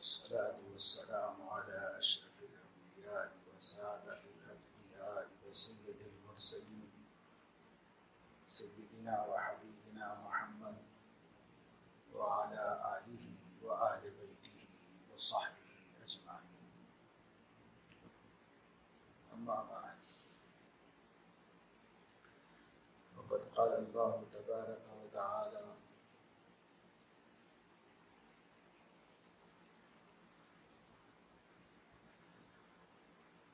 والصلاة والسلام على أشرف الأنبياء وسادة الأتقياء وسيد المرسلين سيدنا وحبيبنا محمد وعلى آله وآل بيته وصحبه أجمعين. أما بعد، وقد قال الله تبارك وتعالى: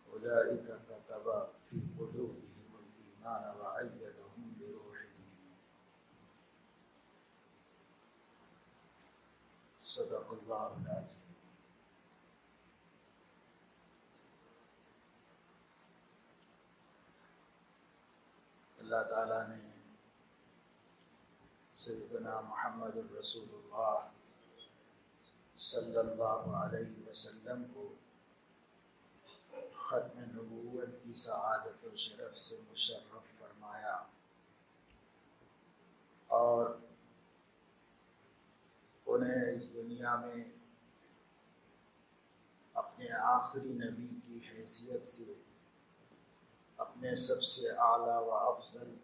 أولئك كتب في قلوبهم الإيمان وأيدهم بروح منه. صدق اللہ العظیم. اللہ تعالیٰ نے سیدنا محمد الرسول اللہ صلی اللہ علیہ وسلم کو ختم نبوت کی سعادت و شرف سے مشرف فرمایا اور انہیں اس دنیا میں اپنے آخری نبی کی حیثیت سے، اپنے سب سے اعلیٰ و افضل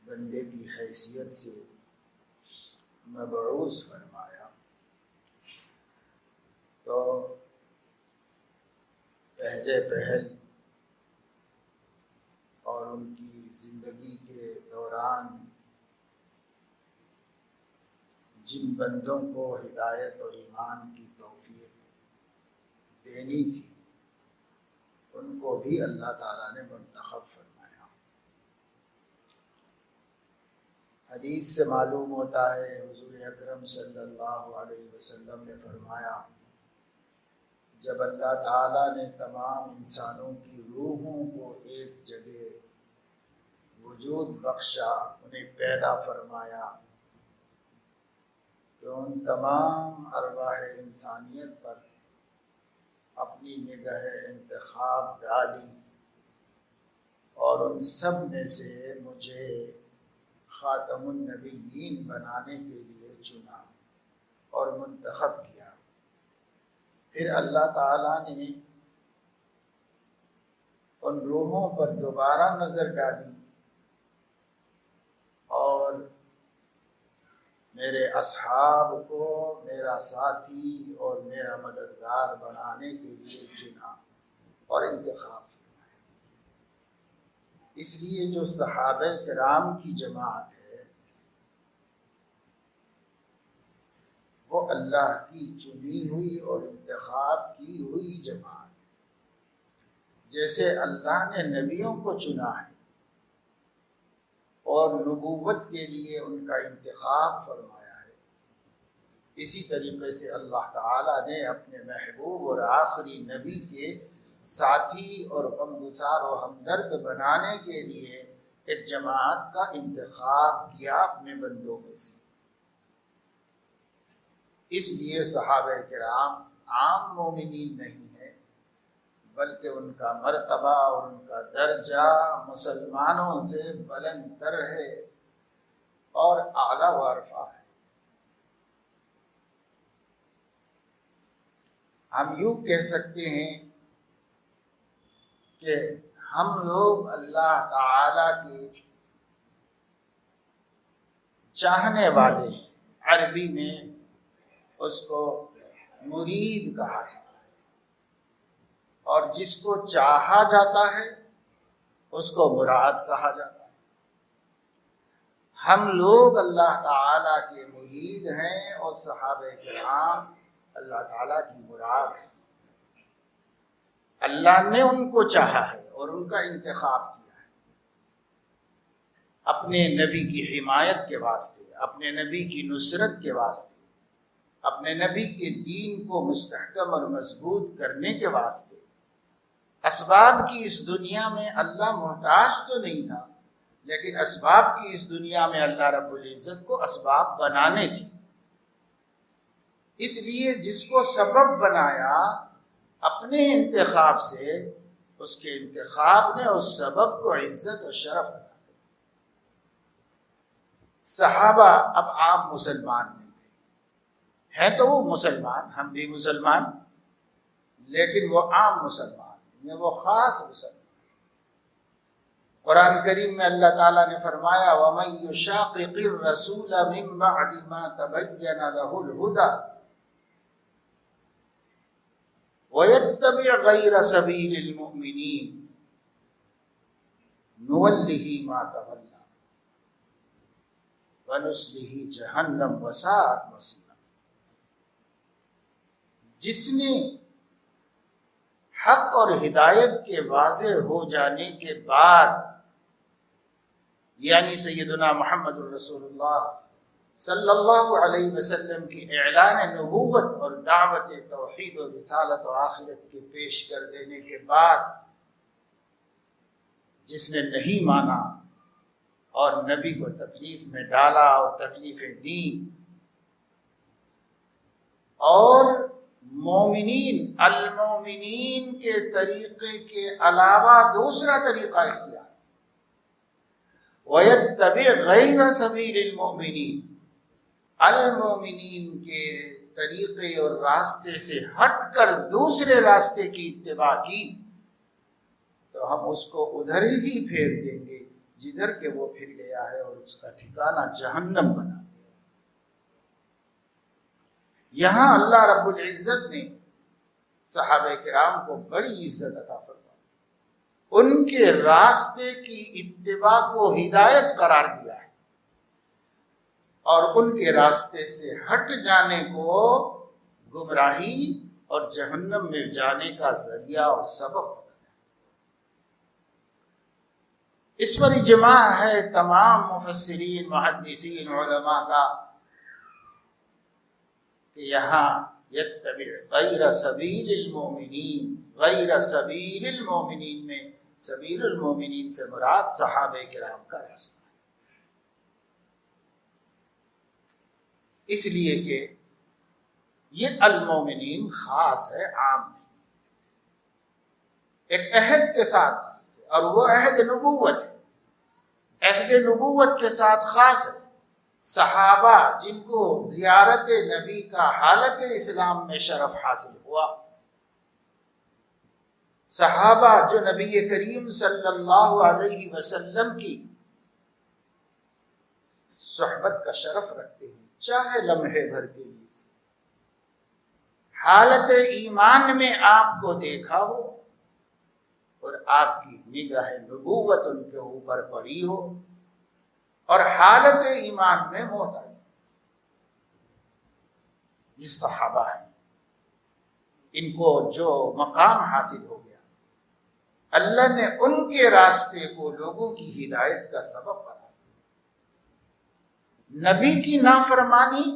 بندے کی حیثیت سے مبعوث فرمایا. تو پہل اور ان کی زندگی کے دوران جن بندوں کو ہدایت اور ایمان کی توفیق دینی تھی ان کو بھی اللہ تعالیٰ نے منتخب فرمایا. حدیث سے معلوم ہوتا ہے حضور اکرم صلی اللہ علیہ وسلم نے فرمایا: جب اللہ تعالیٰ نے تمام انسانوں کی روحوں کو ایک جگہ وجود بخشا، انہیں پیدا فرمایا، تو ان تمام ارواح انسانیت پر اپنی نگاہ انتخاب ڈالی اور ان سب میں سے مجھے خاتم النبیین بنانے کے لیے چنا اور منتخب کیا. پھر اللہ تعالیٰ نے ان روحوں پر دوبارہ نظر ڈالی اور میرے اصحاب کو میرا ساتھی اور میرا مددگار بنانے کے لیے چنا اور انتخاب فرمایا. اس لیے جو صحابہ کرام کی جماعت ہے وہ اللہ کی چنی ہوئی اور انتخاب کی ہوئی جماعت ہے. جیسے اللہ نے نبیوں کو چنا ہے اور نبوت کے لیے ان کا انتخاب فرمایا ہے، اسی طریقے سے اللہ تعالیٰ نے اپنے محبوب اور آخری نبی کے ساتھی اور غمگسار و ہمدرد بنانے کے لیے ایک جماعت کا انتخاب کیا اپنے بندوں میں سے. اس لیے صحابہ کرام عام مومنین نہیں ہیں، بلکہ ان کا مرتبہ اور ان کا درجہ مسلمانوں سے بلند تر ہے اور اعلیٰ و ارفع ہے. ہم یوں کہہ سکتے ہیں کہ ہم لوگ اللہ تعالی کے چاہنے والے ہیں. عربی میں اس کو مرید کہا جاتا ہے اور جس کو چاہا جاتا ہے اس کو مراد کہا جاتا ہے. ہم لوگ اللہ تعالیٰ کے مرید ہیں اور صحابہ کرام اللہ تعالیٰ کی مراد ہیں. اللہ نے ان کو چاہا ہے اور ان کا انتخاب کیا ہے اپنے نبی کی حمایت کے واسطے، اپنے نبی کی نصرت کے واسطے، اپنے نبی کے دین کو مستحکم اور مضبوط کرنے کے واسطے. اسباب کی اس دنیا میں اللہ محتاج تو نہیں تھا، لیکن اسباب کی اس دنیا میں اللہ رب العزت کو اسباب بنانے تھی. اس لیے جس کو سبب بنایا اپنے انتخاب سے، اس کے انتخاب نے اس سبب کو عزت و شرف عطا کیا. صحابہ اب عام مسلمان نہیں تھے، ہے تو وہ مسلمان، ہم بھی مسلمان، لیکن وہ عام مسلمان ہیں، وہ خاص مسلمان۔ قرآن کریم میں اللہ تعالیٰ نے فرمایا وَمَن يُشَاقِقِ الرَّسُولَ مِن بَعْدِ مَا تَبَيَّنَ لَهُ الْهُدَى وَيَتَّبِعْ غَيْرَ سَبِيلِ الْمُؤْمِنِينَ نُوَلِّهِ مَا تَوَلَّى وَنُصْلِهِ جَهَنَّمَ وَسَاءَتْ مَصِيرًا۔ جس نے حق اور ہدایت کے واضح ہو جانے کے بعد، یعنی سیدنا محمد الرسول اللہ صلی اللہ علیہ وسلم کی اعلان نبوت اور دعوت توحید و رسالت و آخرت کے پیش کر دینے کے بعد جس نے نہیں مانا اور نبی کو تکلیف میں ڈالا اور تکلیفیں دی، اور مومنین المومنین کے طریقے کے علاوہ دوسرا طریقہ اختیار، وَيَتَّبِعْ غَيْرَ سَبِيلِ الْمُؤْمِنِينَ، المومنین کے طریقے اور راستے سے ہٹ کر دوسرے راستے کی اتباع کی تو ہم اس کو ادھر ہی پھیر دیں گے جدھر کہ وہ پھر گیا ہے، اور اس کا ٹھکانہ جہنم بنا دیں گے۔ یہاں اللہ رب العزت نے صحابہ کرام کو بڑی عزت عطا فرمائی، ان کے راستے کی اتباع کو ہدایت قرار دیا ہے، اور ان کے راستے سے ہٹ جانے کو گمراہی اور جہنم میں جانے کا ذریعہ اور سبب بتایا۔ اس پر اجماع ہے تمام مفسرین محدثین علماء کا کہ یہاں یتبع غیر سبیل المومنین، غیر سبیل المومنین میں سبیل المومنین سے مراد صحابہ کرام کا راستہ، اس لیے کہ یہ المومنین خاص ہے، عام نہیں، ایک عہد کے ساتھ خاص ہے، اور وہ عہد نبوت ہے، عہد نبوت کے ساتھ خاص ہے۔ صحابہ جن کو زیارت نبی کا حالت اسلام میں شرف حاصل ہوا، صحابہ جو نبی کریم صلی اللہ علیہ وسلم کی صحبت کا شرف رکھتے ہیں، چاہے لمحے بھر کے لیے، حالت ایمان میں آپ کو دیکھا ہو اور آپ کی نگاہ نبوت ان کے اوپر پڑی ہو اور حالت ایمان میں موت آئی، یہ صحابہ ہیں، ان کو جو مقام حاصل ہو گیا، اللہ نے ان کے راستے کو لوگوں کی ہدایت کا سبب بنا دیا۔ نبی کی نافرمانی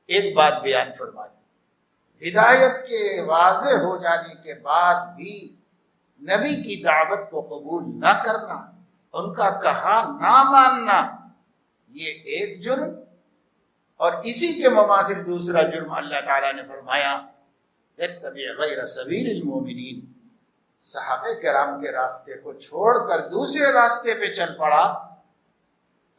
ایک بات بیان فرمائی، ہدایت کے واضح ہو جانے کے بعد بھی نبی کی دعوت کو قبول نہ کرنا، ان کا کہا نہ ماننا، یہ ایک جرم، اور اسی کے مماثل دوسرا جرم اللہ تعالیٰ نے فرمایا اتبع غیر سبیل المومنین، صحابہ کرام کے راستے کو چھوڑ کر دوسرے راستے پہ چل پڑا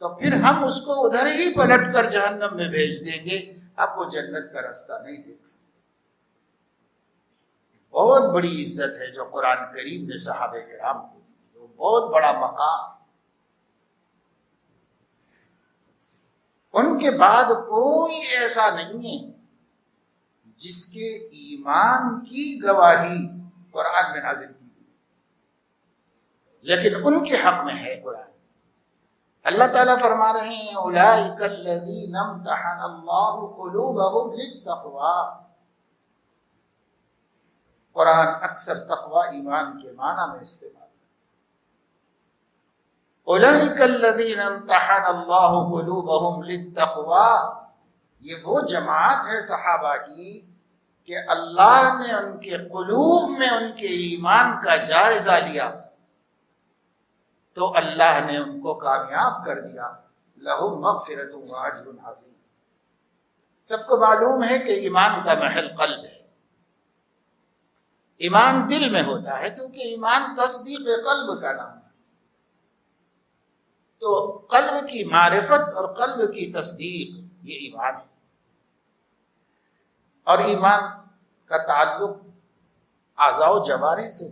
تو پھر ہم اس کو ادھر ہی پلٹ کر جہنم میں بھیج دیں گے، اب وہ جنت کا راستہ نہیں دیکھ سکتے۔ بہت بڑی عزت ہے جو قرآن کریم نے صحابہ کرام کو دی، وہ بہت بڑا مقام۔ ان کے بعد کوئی ایسا نہیں ہے جس کے ایمان کی گواہی قرآن میں نازل کی، لیکن ان کے حق میں ہے قرآن۔ اللہ تعالیٰ فرما رہے ہیں اولئک الذین امتحن اللہ قلوبہم للتقوی، قرآن اکثر تقوی ایمان کے معنی میں استعمال ہے۔ اولئک الذین امتحن اللہ قلوبہم للتقوی، یہ وہ جماعت ہے صحابہ کی کہ اللہ نے ان کے قلوب میں ان کے ایمان کا جائزہ لیا تو اللہ نے ان کو کامیاب کر دیا، لہم مغفرۃ واجر عظیم۔ سب کو معلوم ہے کہ ایمان کا محل قلب ہے، ایمان دل میں ہوتا ہے کیونکہ ایمان تصدیق قلب کا نام ہے، تو قلب کی معرفت اور قلب کی تصدیق یہ ایمان ہے۔ اور ایمان کا تعلق اعضاء و جوارح سے،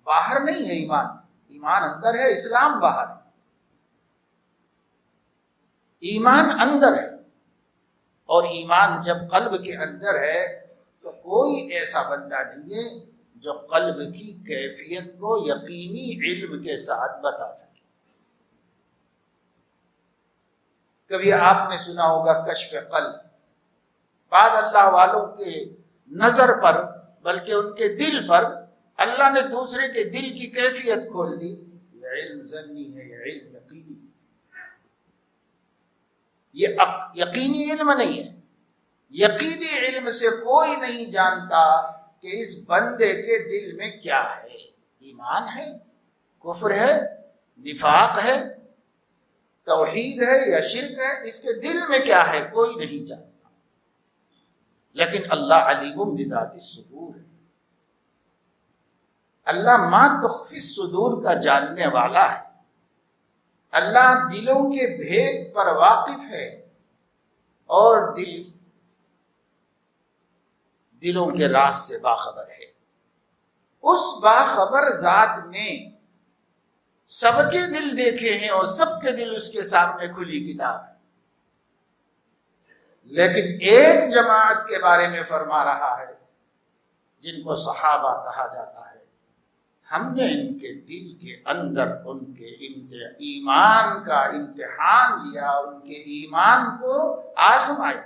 باہر نہیں ہے ایمان، ایمان اندر ہے، اسلام باہر ہے۔ ایمان اندر ہے، اور ایمان جب قلب کے اندر ہے تو کوئی ایسا بندہ نہیں ہے جو قلب کی کیفیت کو یقینی علم کے ساتھ بتا سکے۔ کبھی آپ نے سنا ہوگا کشف قلب، بعد اللہ والوں کے نظر پر بلکہ ان کے دل پر اللہ نے دوسرے کے دل کی کیفیت کھول دی۔ یہ علم ظنی ہے، یہ علم یقینی ہے۔ یہ یقینی علم نہیں ہے۔ یقینی علم سے کوئی نہیں جانتا کہ اس بندے کے دل میں کیا ہے، ایمان ہے، کفر ہے، نفاق ہے، توحید ہے یا شرک ہے، اس کے دل میں کیا ہے کوئی نہیں جانتا۔ لیکن اللہ علیم بذات الصدور ہے، اللہ ما تخفی الصدور کا جاننے والا ہے، اللہ دلوں کے بھید پر واقف ہے، اور دلوں کے راز سے باخبر ہے۔ اس باخبر ذات نے سب کے دل دیکھے ہیں اور سب کے دل اس کے سامنے کھلی کتاب ہے، لیکن ایک جماعت کے بارے میں فرما رہا ہے جن کو صحابہ کہا جاتا ہے، ہم نے ان کے دل کے اندر ان کے ایمان کا امتحان لیا، ان کے ایمان کو آزمایا۔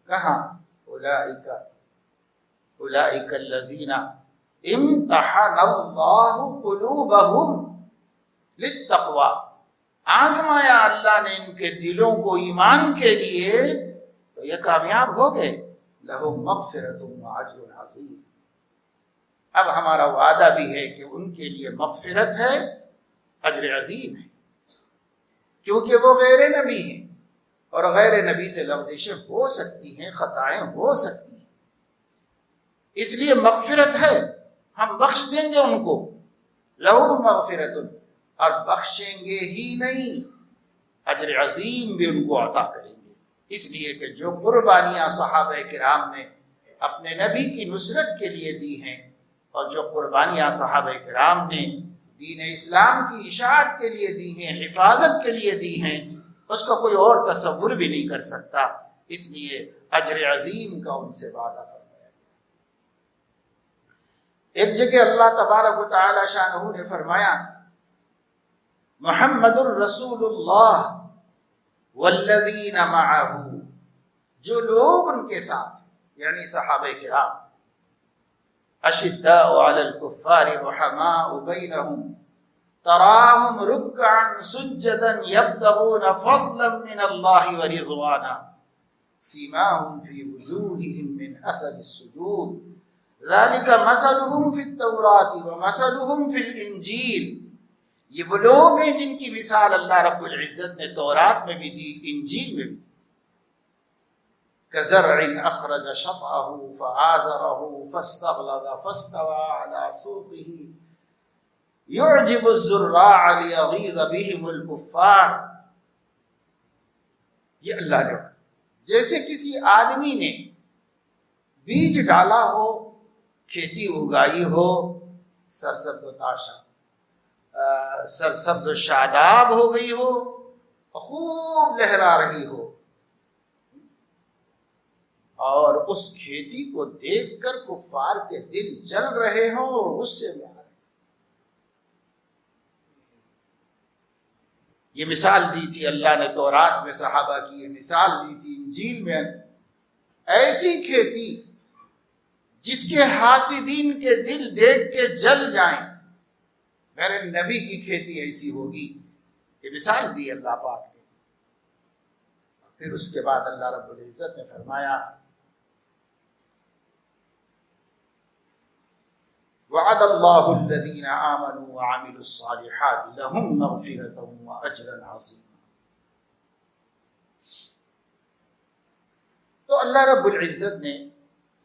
کہاں؟ اولئک الذین امتحن اللہ قلوبہم للتقوی، آزمایا اللہ نے ان کے دلوں کو ایمان کے لیے، تو یہ کامیاب ہو گئے۔ لہم مغفرۃ واجر عظیم، اب ہمارا وعدہ بھی ہے کہ ان کے لیے مغفرت ہے، اجر عظیم ہے، کیونکہ وہ غیر نبی ہیں، اور غیر نبی سے لغزشیں ہو سکتی ہیں، خطائیں ہو سکتی ہیں، اس لیے مغفرت ہے، ہم بخش دیں گے ان کو۔ لہم مغفرۃ، اور بخشیں گے ہی نہیں، اجر عظیم بھی ان کو عطا کریں گے، اس لیے کہ جو قربانیاں صحابہ کرام نے اپنے نبی کی نصرت کے لیے دی ہیں، اور جو قربانیاں صحابہ کرام نے دین اسلام کی اشاعت کے لیے دی ہیں، حفاظت کے لیے دی ہیں، اس کو کوئی اور تصور بھی نہیں کر سکتا، اس لیے اجر عظیم کا ان سے وعدہ فرمایا۔ ایک جگہ اللہ تبارک و تعالی شانہ نے فرمایا، محمد الرسول اللہ والذین معہ، جو لوگ ان کے ساتھ یعنی صحابہ کرام، اشداء علی الکفار رحماء بینہم تراہم رکعا سجدا یبتغون فضلا من اللہ ورضوانا سیماہم فی وجوہہم من اثر السجود ذالک مثلہم فی التوراۃ ومثلہم فی الانجیل، یہ وہ لوگ ہیں جن کی مثال اللہ رب العزت نے تورات میں بھی دی، انجیل میں بھی دی۔ كزرع أخرج شطأه فآزره فاستغلظ فاستوى على سوقه يعجب الزراع ليغيظ بهم الكفار، یہ اللہ نے جیسے کسی آدمی نے بیج ڈالا ہو، کھیتی اگائی ہو، سرسبز و تاشا سرسبز و شاداب ہو گئی ہو، خوب لہرا رہی ہو، اور اس کھیتی کو دیکھ کر کفار کے دل جل رہے ہوں اور غصے میں آ رہے ہیں۔ یہ مثال دی تھی اللہ نے تورات میں صحابہ کی، یہ مثال دی تھی انجیل میں۔ ایسی کھیتی جس کے حاسدین کے دل دیکھ کے جل جائیں، میرے نبی کی کھیتی ایسی ہوگی، یہ مثال دی اللہ پاک نے۔ پھر اس کے بعد اللہ رب العزت نے فرمایا، وعد اللہ الذین آمنوا وعملوا الصالحات لهم مغفرۃ واجرا عظیما۔ تو اللہ رب العزت نے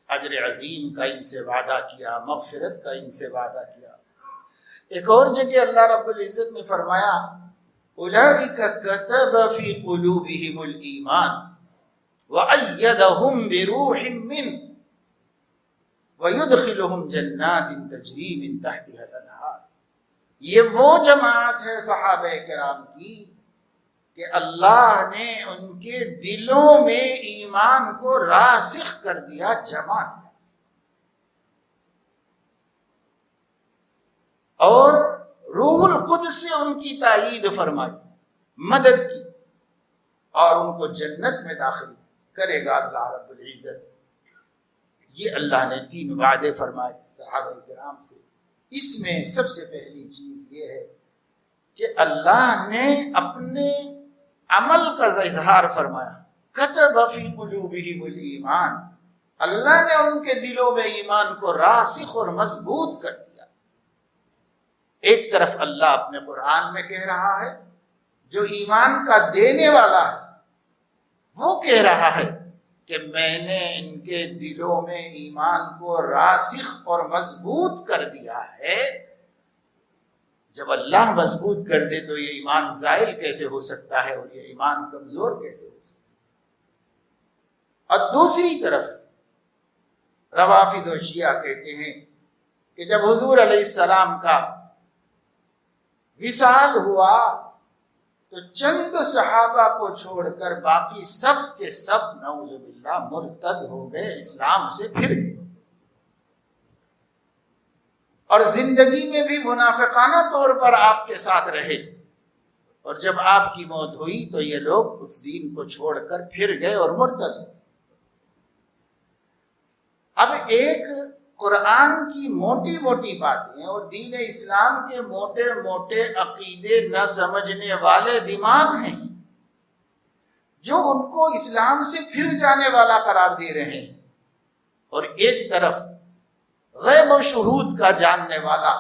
اجر عظیم کا ان سے وعدہ کیا، مغفرت کا ان سے وعدہ کیا۔ ایک اور جگہ اللہ رب العزت نے فرمایا، اولئک کتب فی قلوبہم الایمان، وَأَيَّدَهُمْ بِرُوحٍ مِّنْهُ وَيُدْخِلُهُمْ جَنَّاتٍ تَجْرِي مِنْ تَحْتِهَا الْأَنْهَارُ۔ یہ وہ جماعت ہے صحابہ کرام کی کہ اللہ نے ان کے دلوں میں ایمان کو راسخ کر دیا، جمع دیا، اور روح القدس سے ان کی تائید فرمائی، مدد کی، اور ان کو جنت میں داخل کرے گا اللہ رب العزت۔ یہ اللہ نے 3 وعدے فرمائے صحابہ کرام سے۔ اس میں سب سے پہلی چیز یہ ہے کہ اللہ نے اپنے عمل کا اظہار فرمایا، کتب فی قلوبہم الایمان، اللہ نے ان کے دلوں میں ایمان کو راسخ اور مضبوط کر دیا۔ ایک طرف اللہ اپنے قرآن میں کہہ رہا ہے، جو ایمان کا دینے والا ہے وہ کہہ رہا ہے کہ میں نے ان کے دلوں میں ایمان کو راسخ اور مضبوط کر دیا ہے۔ جب اللہ مضبوط کر دے تو یہ ایمان زائل کیسے ہو سکتا ہے، اور یہ ایمان کمزور کیسے ہو سکتا ہے؟ اور دوسری طرف روافض و شیعہ کہتے ہیں کہ جب حضور علیہ السلام کا وصال ہوا تو چند صحابہ کو چھوڑ کر باقی سب کے سب نعوذ باللہ مرتد ہو گئے، اسلام سے پھر گئے، اور زندگی میں بھی منافقانہ طور پر آپ کے ساتھ رہے، اور جب آپ کی موت ہوئی تو یہ لوگ اس دین کو چھوڑ کر پھر گئے اور مرتد ہوئے۔ اب ایک قرآن کی موٹی موٹی باتیں اور دین اسلام کے موٹے موٹے عقیدے نہ سمجھنے والے دماغ ہیں جو ان کو اسلام سے پھر جانے والا قرار دے رہے ہیں، اور ایک طرف غیب و شہود کا جاننے والا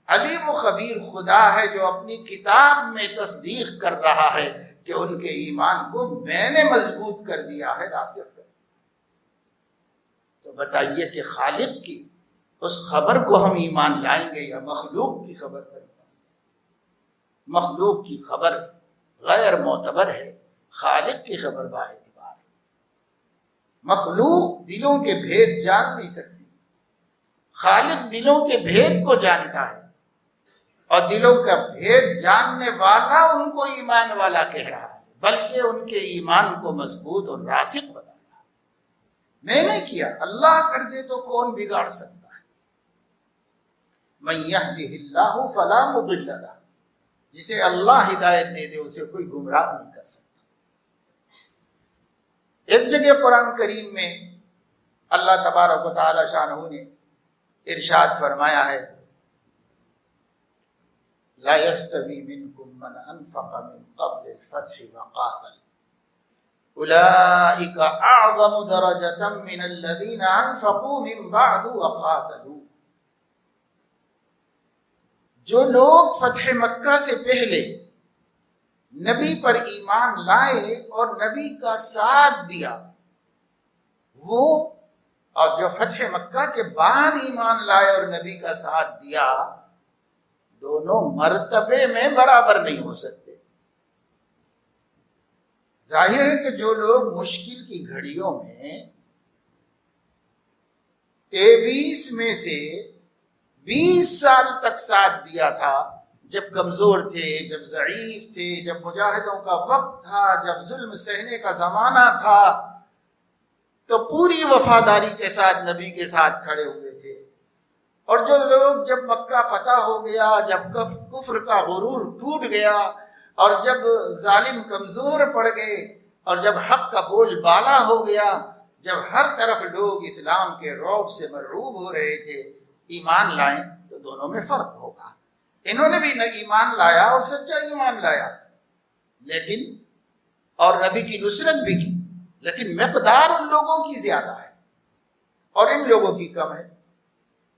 علیم و خبیر خدا ہے جو اپنی کتاب میں تصدیق کر رہا ہے کہ ان کے ایمان کو میں نے مضبوط کر دیا ہے، راسخ کر۔ تو بتائیے کہ خالق کی اس خبر کو ہم ایمان لائیں گے یا مخلوق کی خبر پر؟ مخلوق کی خبر غیر معتبر ہے، خالق کی خبر با اعتبار۔ مخلوق دلوں کے بھید جان نہیں سکتی، خالق دلوں کے بھید کو جانتا ہے، اور دلوں کا بھید جاننے والا ان کو ایمان والا کہہ رہا ہے، بلکہ ان کے ایمان کو مضبوط اور راسخ بتا۔ میں نے کیا، اللہ کر دے تو کون بگاڑ سکتا ہے؟ من یہدہ اللہ فلا مضل لہ، جسے اللہ ہدایت دے دے اسے کوئی گمراہ نہیں کر سکتا۔ ایک جگہ قرآن کریم میں اللہ تبارک و تعالی شانہ نے ارشاد فرمایا ہے، لا يستوی منکم من انفق من قبل الفتح وقاتل اولئک اعظم درجة من الذین انفقوا من بعد وقاتلوا۔ جو لوگ فتح مکہ سے پہلے نبی پر ایمان لائے اور نبی کا ساتھ دیا، وہ، اور جو فتح مکہ کے بعد ایمان لائے اور نبی کا ساتھ دیا، دونوں مرتبے میں برابر نہیں ہو سکتے۔ ظاہر ہے کہ جو لوگ مشکل کی گھڑیوں میں 23 میں سے 20 سال تک ساتھ دیا تھا، جب کمزور تھے، جب ضعیف تھے، جب مجاہدوں کا وقت تھا، جب ظلم سہنے کا زمانہ تھا، تو پوری وفاداری کے ساتھ نبی کے ساتھ کھڑے ہوئے تھے۔ اور جو لوگ جب مکہ فتح ہو گیا، جب کفر کا غرور ٹوٹ گیا، اور جب ظالم کمزور پڑ گئے، اور جب حق کا بول بالا ہو گیا، جب ہر طرف لوگ اسلام کے رعب سے مرعوب ہو رہے تھے، ایمان لائیں تو دونوں میں فرق ہوگا۔ انہوں نے بھی نہ ایمان لایا اور سچا ایمان لایا، لیکن اور نبی کی نصرت بھی کی، لیکن مقدار ان لوگوں کی زیادہ ہے اور ان لوگوں کی کم ہے۔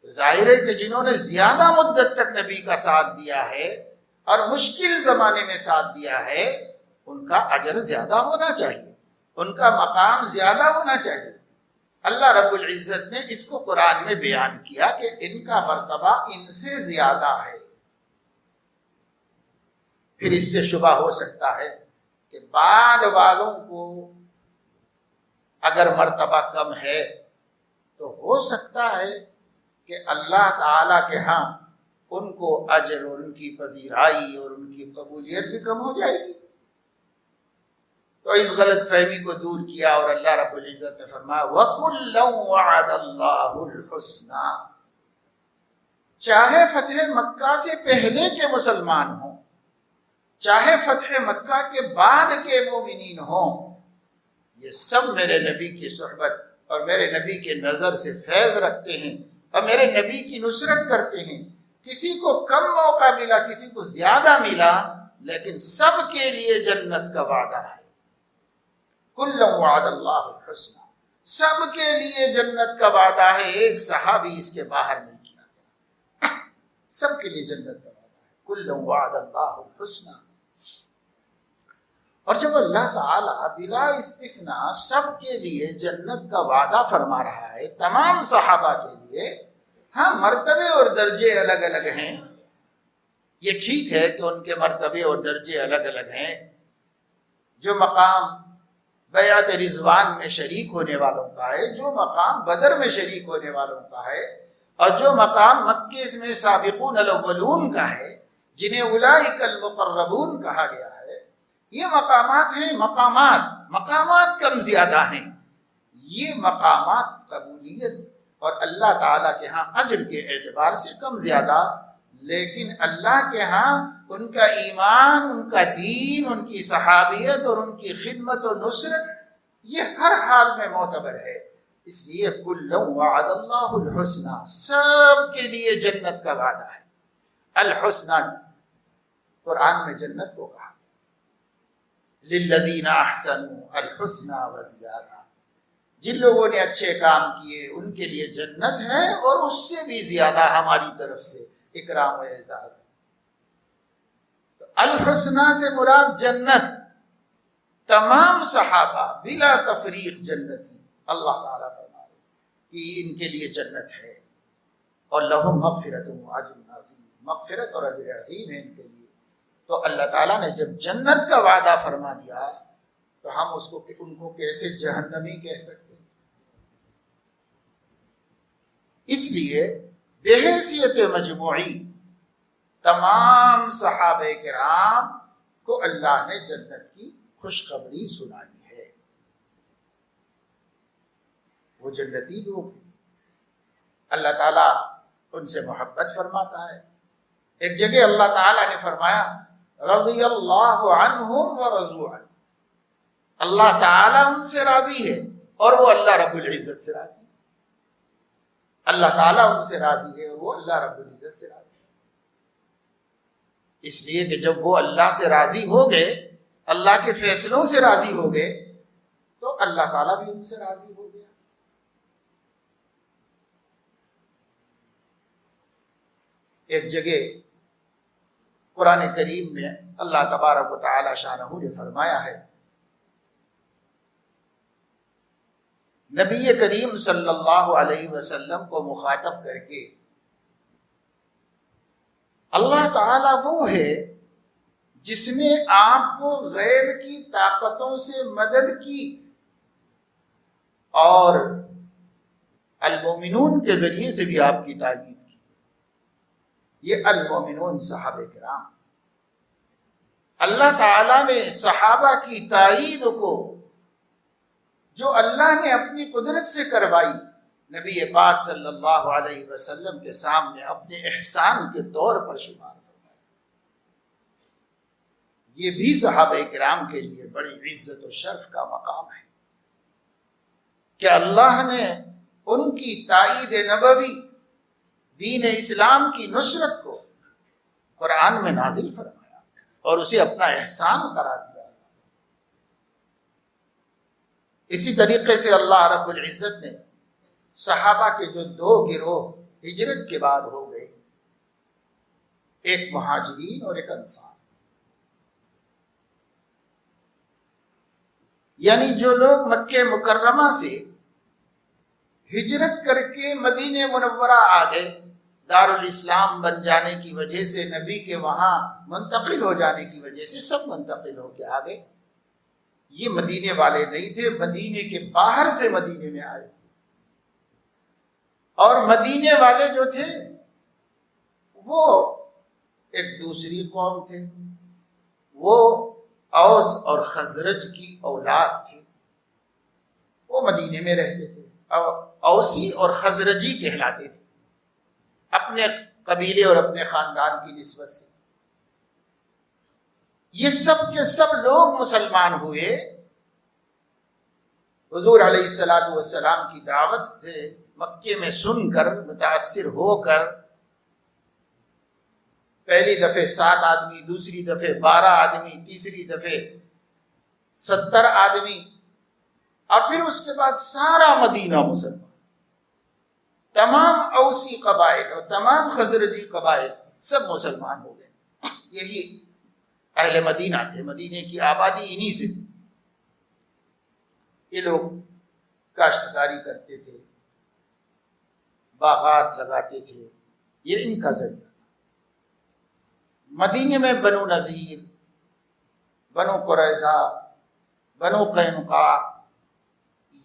تو ظاہر ہے کہ جنہوں نے زیادہ مدت تک نبی کا ساتھ دیا ہے اور مشکل زمانے میں ساتھ دیا ہے، ان کا اجر زیادہ ہونا چاہیے، ان کا مقام زیادہ ہونا چاہیے۔ اللہ رب العزت نے اس کو قرآن میں بیان کیا کہ ان کا مرتبہ ان سے زیادہ ہے۔ پھر اس سے شبہ ہو سکتا ہے کہ بعد والوں کو اگر مرتبہ کم ہے تو ہو سکتا ہے کہ اللہ تعالی کے ہاں ان کو اجر اور ان کی پذیرائی اور ان کی قبولیت بھی کم ہو جائے گی. تو اس غلط فہمی کو دور کیا اور اللہ رب العزت نے فرمایا وَكُلًّا وَعَدَ اللَّهُ الْحُسْنَى. چاہے فتح مکہ سے پہلے کے مسلمان ہوں، چاہے فتح مکہ کے بعد کے مومنین ہوں، یہ سب میرے نبی کی صحبت اور میرے نبی کے نظر سے فیض رکھتے ہیں اور میرے نبی کی نصرت کرتے ہیں. کسی کو کم موقع ملا، کسی کو زیادہ ملا، لیکن سب کے لیے جنت کا وعدہ ہے. کُلًّا وعد اللہ الحسنى. سب کے لیے جنت کا وعدہ ہے. ایک صحابی اس کے باہر نہیں کیا گیا. سب کے لیے جنت کا وعدہ ہے. کُلًّا وعد اللہ الحسنى. اور جب اللہ تعالیٰ بلا استثناء سب کے لیے جنت کا وعدہ فرما رہا ہے تمام صحابہ کے لیے، ہاں مرتبے اور درجے الگ الگ ہیں، یہ ٹھیک ہے کہ ان کے مرتبے اور درجے الگ الگ ہیں. جو مقام بیعت رضوان میں شریک ہونے والوں کا ہے، جو مقام بدر میں شریک ہونے والوں کا ہے، اور جو مقام مکے میں سابقون الاولون کا ہے جنہیں اولئک المقربون کہا گیا ہے، یہ مقامات ہیں. مقامات کم زیادہ ہیں. یہ مقامات قبولیت اور اللہ تعالیٰ کے ہاں اجر کے اعتبار سے کم زیادہ، لیکن اللہ کے ہاں ان کا ایمان، ان کا دین، ان کی صحابیت اور ان کی خدمت اور نصرت یہ ہر حال میں معتبر ہے. اس لیے کُلًّا وعد اللہ الحسنى. سب کے لیے جنت کا وعدہ ہے. الحسنى قرآن میں جنت کو کہا للذین احسنوا الحسنى وزیادہ. جن لوگوں نے اچھے کام کیے ان کے لیے جنت ہے اور اس سے بھی زیادہ ہماری طرف سے اکرام و اعزاز ہے. تو الحسنى سے مراد جنت. تمام صحابہ بلا تفریق جنتی. اللہ تعالیٰ فرما رہے کہ ان کے لیے جنت ہے اور لہم مغفرۃ و اجر عظیم. مغفرت اور اجر عظیم ہے ان کے لیے. تو اللہ تعالیٰ نے جب جنت کا وعدہ فرما دیا تو ہم ان کو کیسے جہنمی کہہ سکتے ہیں؟ اس لیے بحیثیت مجموعی تمام صحابہ کرام کو اللہ نے جنت کی خوشخبری سنائی ہے. وہ جنتی لوگ ہیں. اللہ تعالیٰ ان سے محبت فرماتا ہے. ایک جگہ اللہ تعالیٰ نے فرمایا رضی اللہ عنہم ورضوا عنہ. اللہ تعالیٰ ان سے راضی ہے اور وہ اللہ رب العزت سے راضی ہے. اللہ تعالیٰ ان سے راضی ہے اور وہ اللہ رب العزت سے راضی ہے. اس لیے کہ جب وہ اللہ سے راضی ہو گئے، اللہ کے فیصلوں سے راضی ہو گئے، تو اللہ تعالیٰ بھی ان سے راضی ہو گیا. ایک جگہ قرآن کریم میں اللہ تبارک و تعالی شانہ نے فرمایا ہے، نبی کریم صلی اللہ علیہ وسلم کو مخاطب کر کے اللہ تعالیٰ وہ ہے جس نے آپ کو غیب کی طاقتوں سے مدد کی اور المومنون کے ذریعے سے بھی آپ کی تائید کی. یہ المومنون صحابہ کرام. اللہ تعالیٰ نے صحابہ کی تائید کو جو اللہ نے اپنی قدرت سے کروائی، نبی پاک صلی اللہ علیہ وسلم کے سامنے اپنے احسان کے طور پر شمار فرمایا. یہ بھی صحابہ کرام کے لیے بڑی عزت و شرف کا مقام ہے کہ اللہ نے ان کی تائید نبوی، دین اسلام کی نصرت کو قرآن میں نازل فرمایا اور اسے اپنا احسان قرار دیا. اسی طریقے سے اللہ رب العزت نے صحابہ کے جو دو گروہ ہجرت کے بعد ہو گئے، ایک مہاجرین اور ایک انصار، یعنی جو لوگ مکہ مکرمہ سے ہجرت کر کے مدینہ منورہ آ گئے، دارالاسلام بن جانے کی وجہ سے، نبی کے وہاں منتقل ہو جانے کی وجہ سے سب منتقل ہو کے آ گئے. یہ مدینے والے نہیں تھے، مدینے کے باہر سے مدینے میں آئے، اور مدینے والے جو تھے وہ ایک دوسری قوم تھے، وہ اوس اور خزرج کی اولاد تھے، وہ مدینے میں رہتے تھے، اوسی اور خزرجی کہلاتے تھے اپنے قبیلے اور اپنے خاندان کی نسبت سے۔ یہ سب کے سب لوگ مسلمان ہوئے حضور علیہ السلام کی دعوت سے مکے میں سن کر متاثر ہو کر، پہلی دفعہ 7 آدمی، دوسری دفعہ 12 آدمی، تیسری دفعہ 70 آدمی، اور پھر اس کے بعد سارا مدینہ مسلمان، تمام اوسی قبائل اور تمام خزرجی قبائل سب مسلمان ہو گئے۔ یہی اہل مدینہ تھے، مدینے کی آبادی انہی سے تھی۔ یہ لوگ کاشتکاری کرتے تھے، باغات لگاتے تھے، یہ ان کا ذریعہ تھا۔ مدینے میں بنو نذیر، بنو قریظہ، بنو قینقاع،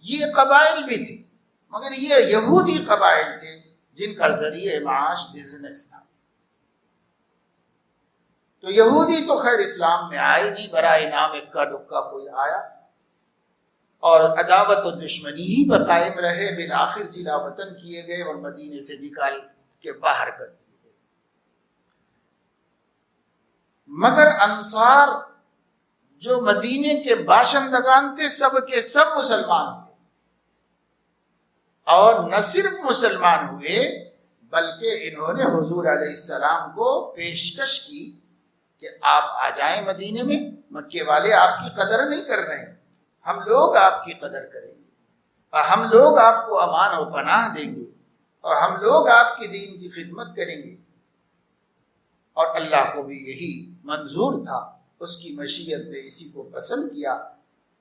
یہ قبائل بھی تھے، مگر یہ یہودی قبائل تھے جن کا ذریعہ معاش بزنس تھا۔ تو یہودی تو خیر اسلام میں آئے نہیں، برائے نام اکا دکا کوئی آیا اور عداوت و دشمنی ہی پر قائم رہے، بالآخر جلا وطن کیے گئے اور مدینے سے نکال کے باہر کر دیے گئے۔ مگر انصار جو مدینے کے باشندگان تھے سب کے سب مسلمان ہوئے، اور نہ صرف مسلمان ہوئے بلکہ انہوں نے حضور علیہ السلام کو پیشکش کی کہ آپ آ جائیں مدینے میں، مکے والے آپ کی قدر نہیں کر رہے ہیں، ہم لوگ آپ کی قدر کریں گے، اور ہم لوگ آپ کو امان و پناہ دیں گے، اور ہم لوگ آپ کی دین کی خدمت کریں گے۔ اور اللہ کو بھی یہی منظور تھا، اس کی مشیت نے اسی کو پسند کیا۔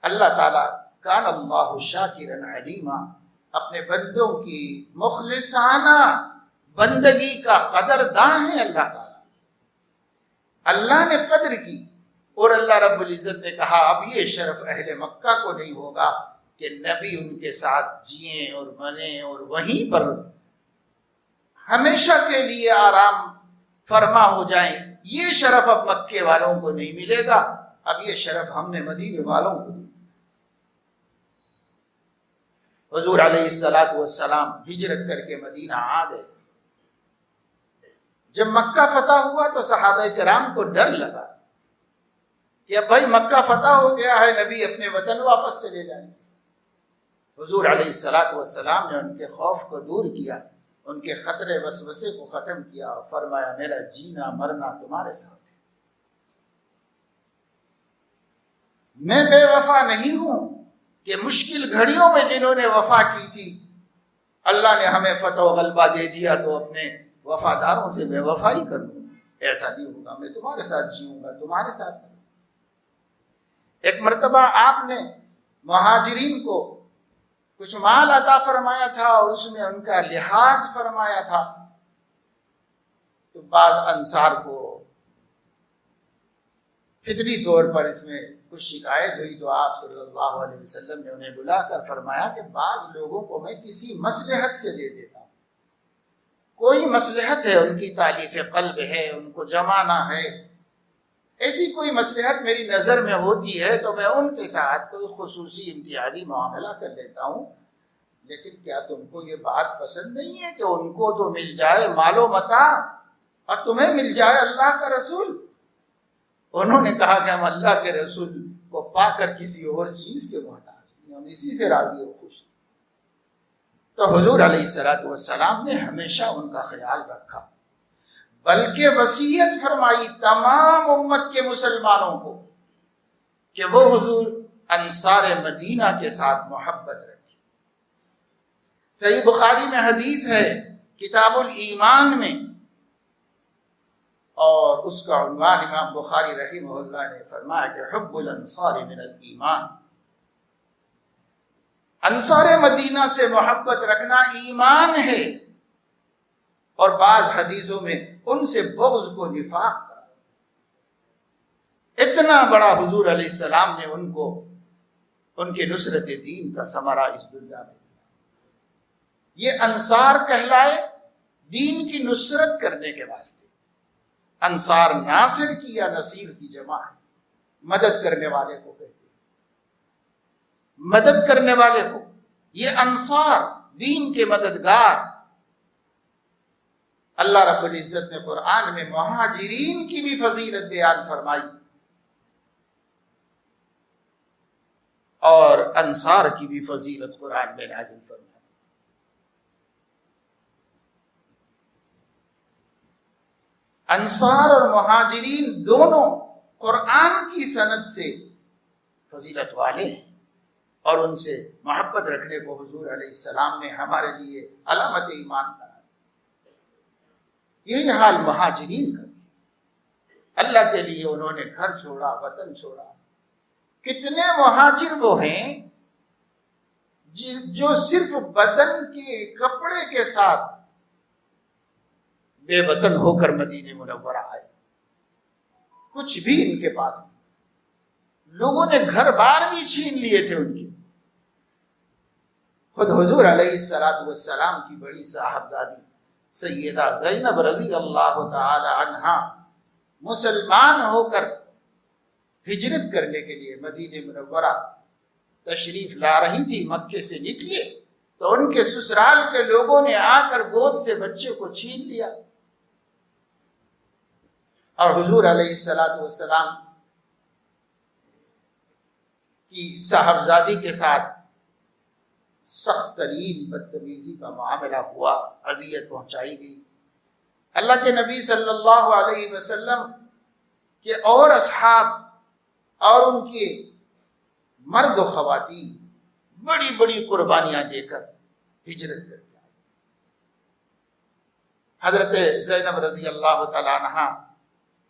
اللہ تعالیٰ کان اللہ شاکرا علیما، اپنے بندوں کی مخلصانہ بندگی کا قدرداں ہے اللہ تعالیٰ۔ اللہ نے قدر کی، اور اللہ رب العزت نے کہا اب یہ شرف اہل مکہ کو نہیں ہوگا کہ نبی ان کے ساتھ جئیں اور بنیں اور وہیں پر ہمیشہ کے لیے آرام فرما ہو جائیں۔ یہ شرف اب مکے والوں کو نہیں ملے گا، اب یہ شرف ہم نے مدینے والوں کو دی۔ حضور علیہ السلام ہجرت کر کے مدینہ آ گئے۔ جب مکہ فتح ہوا تو صحابہ کرام کو ڈر لگا کہ اب بھائی مکہ فتح ہو گیا ہے، نبی اپنے وطن واپس چلے جائیں۔ حضور علیہ السلام نے ان کے خوف کو دور کیا، ان کے خطرے وسوسے کو ختم کیا، اور فرمایا میرا جینا مرنا تمہارے ساتھ ہے، میں بے وفا نہیں ہوں کہ مشکل گھڑیوں میں جنہوں نے وفا کی تھی اللہ نے ہمیں فتح و غلبہ دے دیا تو اپنے وفاداروں سے بے وفائی کر دوں، ایسا نہیں ہوگا، میں تمہارے ساتھ جیوں گا، تمہارے ساتھ۔ ایک مرتبہ آپ نے مہاجرین کو کچھ مال عطا فرمایا تھا اور اس میں ان کا لحاظ فرمایا تھا، تو بعض انصار کو فطری طور پر اس میں کچھ شکایت ہوئی، تو آپ صلی اللہ علیہ وسلم نے انہیں بلا کر فرمایا کہ بعض لوگوں کو میں کسی مصلحت سے دے دیتا ہوں، کوئی مصلحت ہے، ان کی تالیف قلب ہے، ان کو جمانا ہے، ایسی کوئی مصلحت میری نظر میں ہوتی ہے تو میں ان کے ساتھ کوئی خصوصی امتیازی معاملہ کر لیتا ہوں۔ لیکن کیا تم کو یہ بات پسند نہیں ہے کہ ان کو تو مل جائے مال و متاع اور تمہیں مل جائے اللہ کا رسول؟ انہوں نے کہا کہ ہم اللہ کے رسول کو پا کر کسی اور چیز کے محتاج ہیں، ہم اسی سے راضی و خوش۔ تو حضور علیہ السلام نے ہمیشہ ان کا خیال رکھا، بلکہ وصیت فرمائی تمام امت کے مسلمانوں کو کہ وہ حضور انصار مدینہ کے ساتھ محبت رکھیں۔ صحیح بخاری میں حدیث ہے کتاب الایمان میں، اور اس کا عنوان امام بخاری رحمہ اللہ نے فرمایا کہ حب الانصار من الایمان، انصار مدینہ سے محبت رکھنا ایمان ہے، اور بعض حدیثوں میں ان سے بغض کو نفاق کرا۔ اتنا بڑا حضور علیہ السلام نے ان کو ان کے نصرت دین کا ثمرہ اس دنیا میں دیا۔ یہ انصار کہلائے دین کی نصرت کرنے کے واسطے۔ انصار ناصر کی یا نصیر کی جمع ہے، مدد کرنے والے کو کہتے ہیں، مدد کرنے والے کو۔ یہ انصار دین کے مددگار۔ اللہ رب العزت نے قرآن میں مہاجرین کی بھی فضیلت بیان فرمائی اور انصار کی بھی فضیلت قرآن میں نازل فرمائی۔ انصار اور مہاجرین دونوں قرآن کی سند سے فضیلت والے ہیں، اور ان سے محبت رکھنے کو حضور علیہ السلام نے ہمارے لیے علامت ایمان کرا۔ یہی حال مہاجرین کا بھی، اللہ کے لیے انہوں نے گھر چھوڑا، وطن چھوڑا۔ کتنے مہاجر وہ ہیں جو صرف بدن کے کپڑے کے ساتھ بے وطن ہو کر مدینہ منورہ آئے، کچھ بھی ان کے پاس نہیں، لوگوں نے گھر بار بھی چھین لیے تھے ان کے۔ خود حضور علیہ السلام کی بڑی صاحبزادی سیدہ زینب رضی اللہ تعالی عنہا مسلمان ہو کر ہجرت کرنے کے لیے مدینہ منورہ تشریف لا رہی تھی۔ مکے سے نکلے تو ان کے سسرال کے لوگوں نے آ کر گود سے بچے کو چھین لیا، اور حضور علیہ السلام کی صاحبزادی کے ساتھ سخت ترین بدتمیزی کا معاملہ ہوا، اذیت پہنچائی گئی۔ اللہ کے نبی صلی اللہ علیہ وسلم کے اور اصحاب اور ان کے مرد و خواتین بڑی بڑی قربانیاں دے کر ہجرت کر کے آئے۔ حضرت زینب رضی اللہ تعالیٰ عنہا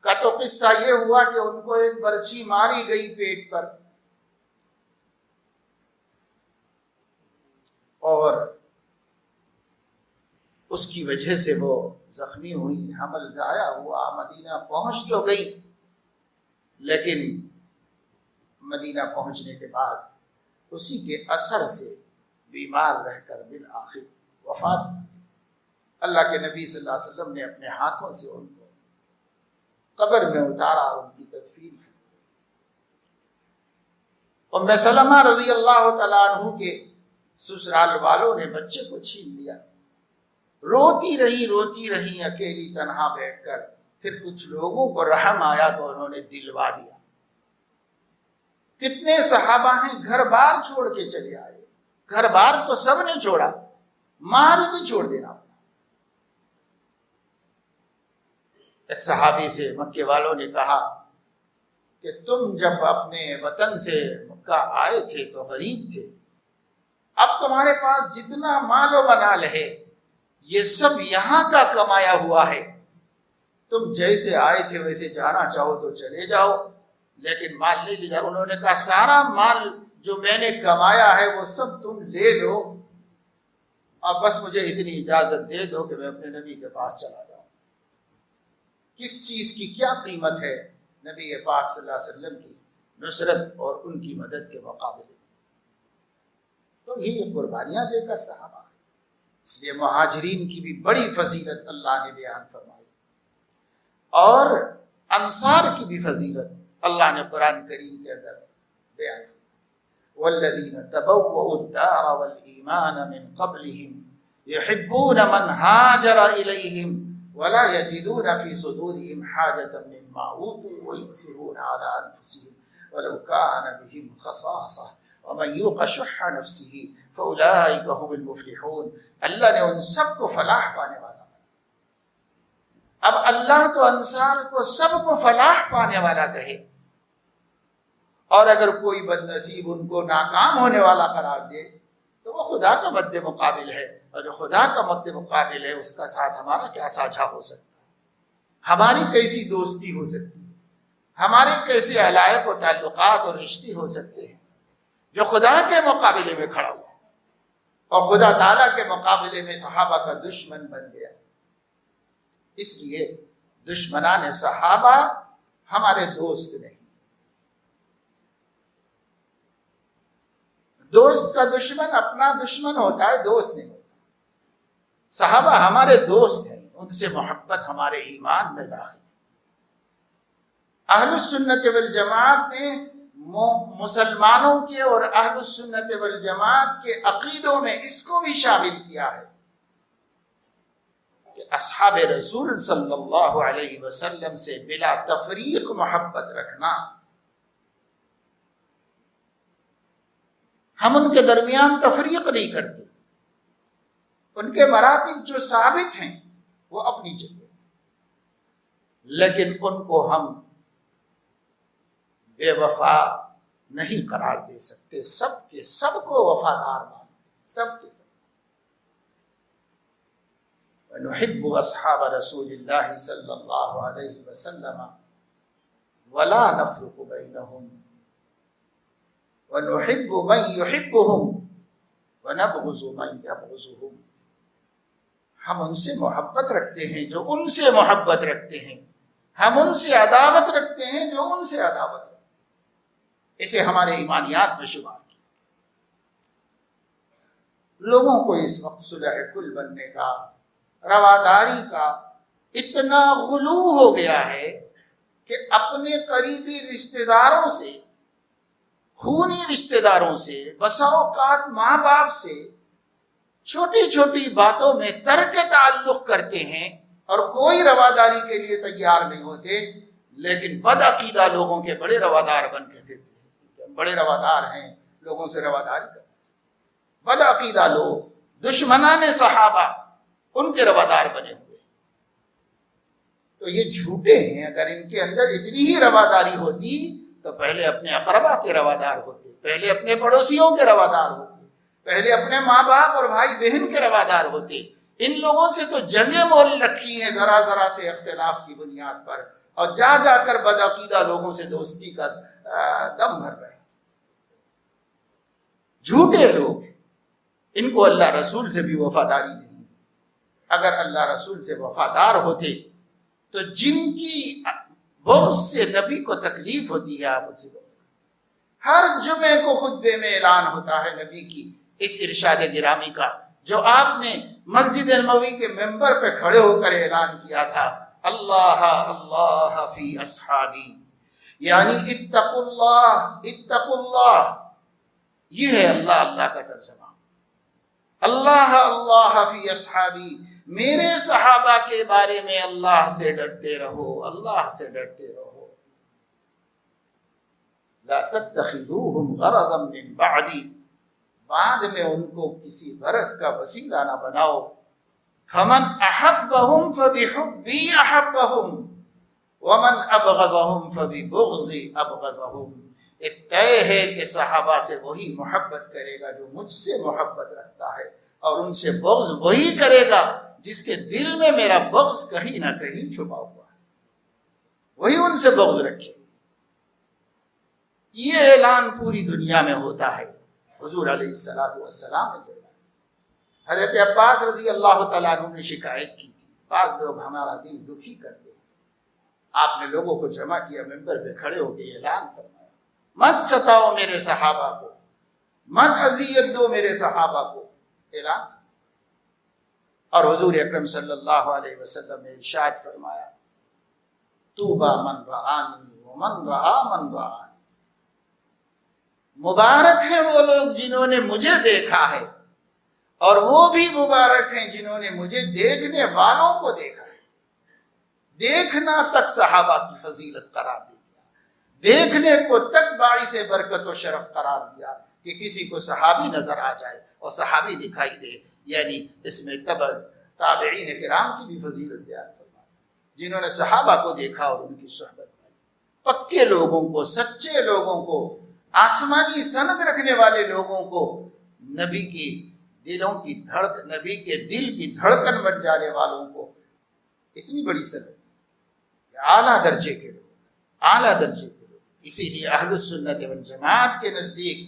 کا تو قصہ یہ ہوا کہ ان کو ایک برچھی ماری گئی پیٹ پر، اور اس کی وجہ سے وہ زخمی ہوئی، حمل ضائع ہوا، مدینہ پہنچ تو گئی، لیکن مدینہ پہنچنے کے بعد اسی کے اثر سے بیمار رہ کر بالآخر وفات۔ اللہ کے نبی صلی اللہ علیہ وسلم نے اپنے ہاتھوں سے ان کو قبر میں اتارا اور ان کی تدفین کی۔ ام سلمہ رضی اللہ تعالیٰ عنہ کے سسرال والوں نے بچے کو چھین لیا، روتی رہی اکیلی تنہا بیٹھ کر۔ پھر کچھ لوگوں کو رحم آیا تو انہوں نے دلوا دیا۔ کتنے صحابہ ہیں گھر بار چھوڑ کے چلے آئے، گھر بار تو سب نے چھوڑا، مال بھی چھوڑ دینا پڑا۔ ایک صحابی سے مکے والوں نے کہا کہ تم جب اپنے وطن سے مکہ آئے تھے تو غریب تھے، اب تمہارے پاس جتنا مال و منال ہے یہ سب یہاں کا کمایا ہوا ہے، تم جیسے آئے تھے ویسے جانا چاہو تو چلے جاؤ، لیکن مال نہیں لے جاؤ۔ انہوں نے کہا سارا مال جو میں نے کمایا ہے وہ سب تم لے لو، اب بس مجھے اتنی اجازت دے دو کہ میں اپنے نبی کے پاس چلا جاؤں۔ کس چیز کی کیا قیمت ہے نبی پاک صلی اللہ علیہ وسلم کی نصرت اور ان کی مدد کے مقابلے میں؟ تو یہ قربانیاں دے کر صحابہ، اس لیے مہاجرین کی بھی بڑی فضیلت اللہ نے بیان فرمائی، اور انصار کی بھی فضیلت اللہ نے قرآن کریم کے اندر بیان فرمائی۔ والذین تبوؤوا الدار والایمان من قبلهم يحبون من هاجر الیہم ولا يجدون في صدورهم حاجة مما اوتوا ويؤثرون على انفسهم ولو كان بهم خصاصة ومن يوق شح نفسه فأولئك هم المفلحون۔ اللہ نے ان سب کو فلاح پانے والا، اب اللہ تو انصار کو سب کو فلاح پانے والا کہے، اور اگر کوئی بد نصیب ان کو ناکام ہونے والا قرار دے تو وہ خدا کا مد مقابل ہے، اور جو خدا کا مد مقابل ہے اس کا ساتھ ہمارا کیا ساجھا ہو سکتا ہے؟ ہماری کیسی دوستی ہو سکتی ہے؟ ہمارے کیسے علائق و تعلقات اور رشتے ہو سکتے ہیں جو خدا کے مقابلے میں کھڑا ہوا اور خدا تعالیٰ کے مقابلے میں صحابہ کا دشمن بن گیا؟ اس لیے دشمنان صحابہ ہمارے دوست نہیں۔ دوست کا دشمن اپنا دشمن ہوتا ہے، دوست نہیں ہوتا۔ صحابہ ہمارے دوست ہیں، ان سے محبت ہمارے ایمان میں داخل ہے۔ اہل السنت والجماعت نے مسلمانوں کے اور اہل السنت والجماعت کے عقیدوں میں اس کو بھی شامل کیا ہے کہ اصحاب رسول صلی اللہ علیہ وسلم سے بلا تفریق محبت رکھنا۔ ہم ان کے درمیان تفریق نہیں کرتے، ان کے مراتب جو ثابت ہیں وہ اپنی جگہ، لیکن ان کو ہم بے وفا نہیں قرار دے سکتے۔ سب کے سب کو وفادار مانتے، سب کے سب۔ وَنُحِبُّ أَصْحَابَ رَسُولِ اللَّهِ صلی اللہ علیہ وسلم وَلَا نَفْرُقُ بَيْنَهُمْ وَنُحِبُّ مَنْ يُحِبُّهُمْ وَنَبْغُضُ مَنْ يَبْغُضُهُمْ۔ ہم ان سے محبت رکھتے ہیں جو ان سے محبت رکھتے ہیں، ہم ان سے عداوت رکھتے ہیں جو ان سے عداوت رکھتے ہیں۔ اسے ہمارے ایمانیات میں شمار کیا۔ لوگوں کو اس وقت صلح کل بننے کا، رواداری کا اتنا غلو ہو گیا ہے کہ اپنے قریبی رشتہ داروں سے، خونی رشتہ داروں سے، بسا اوقات ماں باپ سے چھوٹی چھوٹی باتوں میں ترک تعلق کرتے ہیں اور کوئی رواداری کے لیے تیار نہیں ہوتے، لیکن بد عقیدہ لوگوں کے بڑے روادار بن کے پھرتے ہیں۔ بڑے روادار ہیں، لوگوں سے رواداری کرتے ہیں۔ بد عقیدہ لوگ، دشمنان صحابہ، ان کے روادار بنے ہوئے۔ تو یہ جھوٹے ہیں۔ اگر ان کے اندر اتنی ہی رواداری ہوتی تو پہلے اپنے اقربا کے روادار ہوتے، پہلے اپنے پڑوسیوں کے روادار ہوتے، پہلے اپنے ماں باپ اور بھائی بہن کے روادار ہوتے۔ ان لوگوں سے تو جنگیں مول رکھی ہیں ذرا ذرا سے اختلاف کی بنیاد پر، اور جا جا کر بدعقیدہ لوگوں سے دوستی کا دم بھر رہے ہیں۔ جھوٹے لوگ، ان کو اللہ رسول سے بھی وفاداری نہیں۔ اگر اللہ رسول سے وفادار ہوتے تو جن کی بغض سے نبی کو تکلیف ہوتی ہے آپ اسے بغض کریں۔ ہر جمعے کو خطبے میں اعلان ہوتا ہے نبی کی اس ارشاد گرامی کا، جو آپ نے مسجد نبوی کے ممبر پہ کھڑے ہو کر اعلان کیا تھا، اللہ اللہ فی اصحابی، یعنی اتقوا اللہ اتقوا اللہ۔ یہ ہے اللہ اللہ کا ترجمہ، اللہ اللہ فی اصحابی، میرے صحابہ کے بارے میں اللہ سے ڈرتے رہو، اللہ سے ڈرتے رہو۔ لا تتخذوہم غرضا من بعدی، بعد میں ان کو کسی غرض کا وسیلہ نہ بناؤ۔ فمن احبہم فبحبی احبہم ومن ابغضہم فببغضی ابغضہم۔ ایک طے ہے کہ صحابہ سے وہی محبت کرے گا جو مجھ سے محبت رکھتا ہے، اور ان سے بغض وہی کرے گا جس کے دل میں میرا بغض کہیں نہ کہیں چھپا ہوا ہے، وہی ان سے بغض رکھے۔ یہ اعلان پوری دنیا میں ہوتا ہے۔ حضور علیہ السلام نے حضرت عباس رضی اللہ تعالیٰ عنہ نے شکایت کی تھی، بعض لوگ ہمارا دل دکھی کرتے ہیں۔ آپ نے لوگوں کو جمع کیا، ممبر پہ کھڑے ہو کے اعلان فرمایا، مت ستاؤ میرے صحابہ کو، مت اذیت دو میرے صحابہ کو، اعلان۔ اور حضور اکرم صلی اللہ علیہ وسلم نے ارشاد فرمایا، طوبی من رآنی ومن رآ من رآنی، مبارک ہیں وہ لوگ جنہوں نے مجھے دیکھا ہے، اور وہ بھی مبارک ہیں جنہوں نے مجھے دیکھنے والوں کو دیکھا ہے۔ دیکھنا تک صحابہ کی فضیلت قرار دیا، دیکھنے کو تک باعث برکت و شرف قرار دیا کہ کسی کو صحابی نظر آ جائے اور صحابی دکھائی دے، یعنی اس میں تابعین کرام کی بھی فضیلت بیان فرمائی، جنہوں نے صحابہ کو دیکھا اور ان کی صحبت پائی۔ پکے لوگوں کو، سچے لوگوں کو، آسمانی سند رکھنے والے لوگوں کو، نبی کی دلوں کی دھڑکن، نبی کے دل کی دھڑکن بن جانے والوں کو اتنی بڑی سند، اعلیٰ درجے کے لوگ، اعلیٰ درجے کے لوگ۔ اسی لیے اہل السنت والجماعت کے نزدیک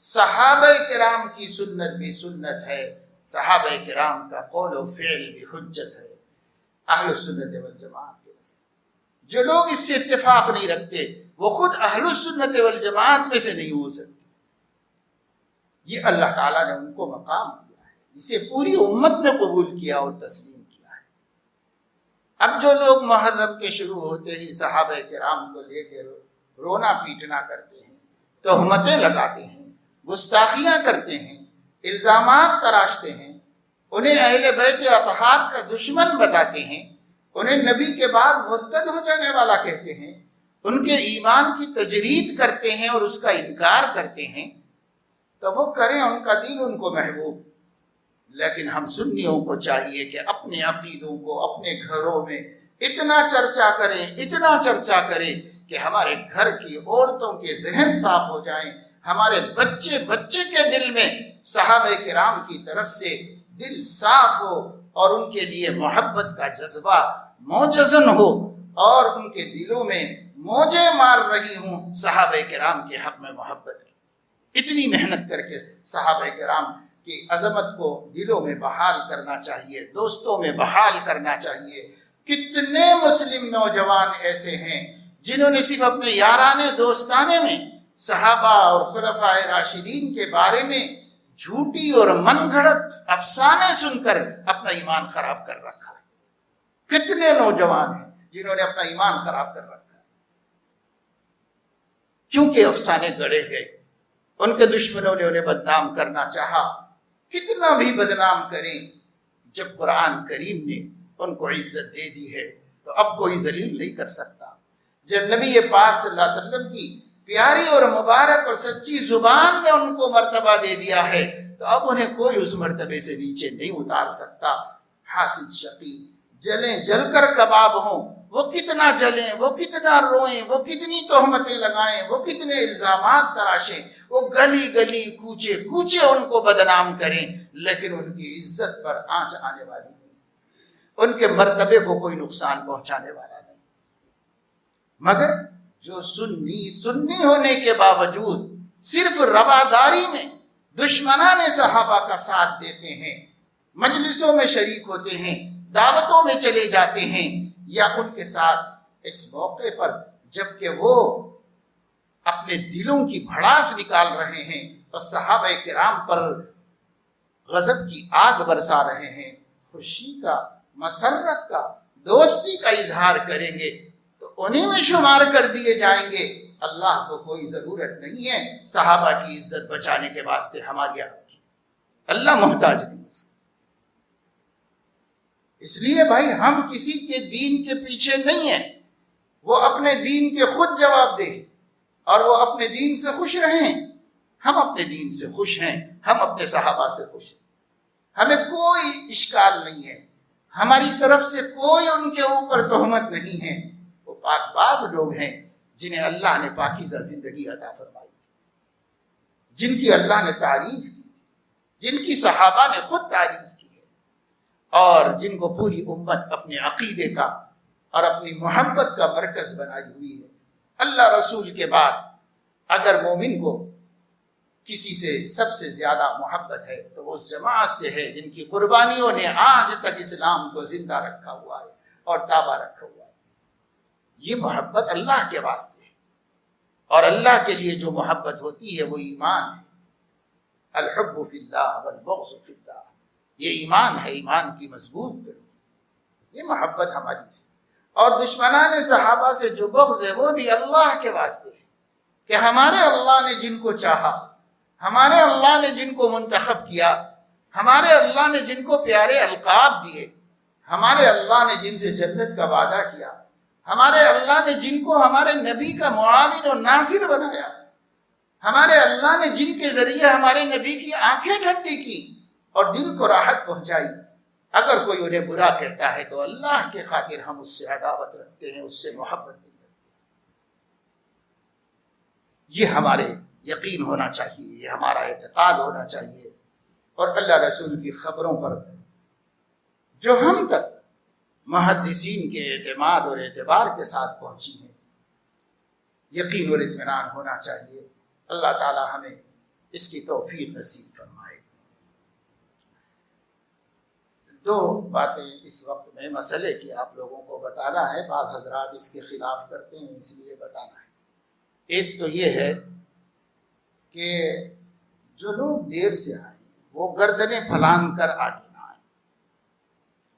صحابہ کرام کی سنت بھی سنت ہے، صحابہ کرام کا قول و فعل بھی حجت ہے اہل السنت والجماعت کے نزدیک۔ جو لوگ اس سے اتفاق نہیں رکھتے وہ خود اہل السنت والجماعت میں سے نہیں ہو سکتے۔ یہ اللہ تعالیٰ نے ان کو مقام دیا ہے، اسے پوری امت نے قبول کیا اور تسلیم کیا ہے۔ اب جو لوگ محرم کے شروع ہوتے ہی صحابہ کرام کو لے کے رونا پیٹنا کرتے ہیں، تہمتیں لگاتے ہیں، گستاخیاں کرتے ہیں، الزامات تراشتے ہیں، انہیں اہل بیت اطہار کا دشمن بتاتے ہیں، انہیں نبی کے بعد مرتد ہو جانے والا کہتے ہیں، ان کے ایمان کی تجرید کرتے ہیں اور اس کا انکار کرتے ہیں، تو وہ کریں، ان کا دین ان کو محبوب۔ لیکن ہم سنیوں کو چاہیے کہ اپنے عقیدوں کو اپنے گھروں میں اتنا چرچا کریں، اتنا چرچا کریں کہ ہمارے گھر کی عورتوں کے ذہن صاف ہو جائیں، ہمارے بچے بچے کے دل میں صحابہ کرام کی طرف سے دل صاف ہو اور ان کے لیے محبت کا جذبہ موجزن ہو اور ان کے دلوں میں موجیں مار رہی ہوں صحابہ کرام کے حق میں محبت کی۔ اتنی محنت کر کے صحابہ کرام کی عظمت کو دلوں میں بحال کرنا چاہیے، دوستوں میں بحال کرنا چاہیے۔ کتنے مسلم نوجوان ایسے ہیں جنہوں نے صرف اپنے یارانے دوستانے میں صحابہ اور خلفائے راشدین کے بارے میں جھوٹی اور من گھڑت افسانے سن کر اپنا ایمان خراب کر رکھا ہے۔ کتنے نوجوان ہیں جنہوں نے اپنا ایمان خراب کر رکھا ہے کیونکہ افسانے گڑے گئے، ان کے دشمنوں نے انہیں بدنام کرنا چاہا۔ کتنا بھی بدنام کریں، جب قرآن کریم نے ان کو عزت دے دی ہے تو اب کوئی ذلیل نہیں کر سکتا۔ جب نبی پاک صلی اللہ علیہ وسلم کی پیاری اور مبارک اور سچی زبان نے ان کو مرتبہ دے دیا ہے تو اب انہیں کوئی اس مرتبے سے نیچے نہیں اتار سکتا۔ حاسد شقی جلیں، جل کر کباب ہوں، وہ کتنا جلیں، وہ کتنا روئیں، وہ کتنی تہمتیں لگائیں، وہ کتنے الزامات تراشیں، وہ گلی گلی کوچے کوچے ان کو بدنام کریں، لیکن ان کی عزت پر آنچ آنے والی نہیں، ان کے مرتبے کو کوئی نقصان پہنچانے والا نہیں۔ مگر جو سنی ہونے کے باوجود صرف رواداری میں دشمنان صحابہ کا ساتھ دیتے ہیں، مجلسوں میں شریک ہوتے ہیں، دعوتوں میں چلے جاتے ہیں، یا ان کے ساتھ اس موقع پر جبکہ وہ اپنے دلوں کی بھڑاس نکال رہے ہیں اور صحابہ کرام پر غضب کی آگ برسا رہے ہیں، خوشی کا، مسرت کا، دوستی کا اظہار کریں گے تو انہی میں شمار کر دیے جائیں گے۔ اللہ کو کوئی ضرورت نہیں ہے صحابہ کی عزت بچانے کے واسطے ہماری آپ کی، اللہ محتاج نہیں ہے۔ اس لیے بھائی ہم کسی کے دین کے پیچھے نہیں ہیں، وہ اپنے دین کے خود جواب دیں اور وہ اپنے دین سے خوش رہیں۔ ہم اپنے دین سے خوش ہیں، ہم اپنے صحابہ سے خوش ہیں، ہمیں کوئی اشکال نہیں ہے، ہماری طرف سے کوئی ان کے اوپر تہمت نہیں ہے۔ وہ پاک باز لوگ ہیں جنہیں اللہ نے پاکیزہ زندگی عطا فرمائی، جن کی اللہ نے تعریف کی، جن کی صحابہ نے خود تعریف کی ہے، اور جن کو پوری امت اپنے عقیدے کا اور اپنی محبت کا مرکز بنائی ہوئی ہے۔ اللہ رسول کے بعد اگر مومن کو کسی سے سب سے زیادہ محبت ہے تو وہ اس جماعت سے ہے جن کی قربانیوں نے آج تک اسلام کو زندہ رکھا ہوا ہے اور تابع رکھا ہوا ہے۔ یہ محبت اللہ کے واسطے ہے، اور اللہ کے لیے جو محبت ہوتی ہے وہ ایمان ہے۔ الحب فی اللہ والبغض فی اللہ، یہ ایمان ہے، ایمان کی مضبوط کری، یہ محبت ہماری سے۔ اور دشمنان صحابہ سے جو بغض ہے وہ بھی اللہ کے واسطے ہے کہ ہمارے اللہ نے جن کو چاہا، ہمارے اللہ نے جن کو منتخب کیا، ہمارے اللہ نے جن کو پیارے القاب دیے، ہمارے اللہ نے جن سے جنت کا وعدہ کیا، ہمارے اللہ نے جن کو ہمارے نبی کا معاون و ناصر بنایا، ہمارے اللہ نے جن کے ذریعے ہمارے نبی کی آنکھیں ٹھنڈی کی اور دل کو راحت پہنچائی، اگر کوئی انہیں برا کہتا ہے تو اللہ کے خاطر ہم اس سے عداوت رکھتے ہیں، اس سے محبت نہیں رکھتے۔ یہ ہمارے یقین ہونا چاہیے، یہ ہمارا اعتقاد ہونا چاہیے۔ اور اللہ رسول کی خبروں پر جو ہم تک محدثین کے اعتماد اور اعتبار کے ساتھ پہنچی ہیں، یقین اور اطمینان ہونا چاہیے۔ اللہ تعالی ہمیں اس کی توفیق نصیب فرمائے۔ دو باتیں اس وقت میں مسئلے کی آپ لوگوں کو بتانا ہے، بعض حضرات اس کے خلاف کرتے ہیں اس لیے بتانا ہے۔ ایک تو یہ ہے کہ جو لوگ دیر سے آئے وہ گردنیں پھلان کر آگے نہ آئے.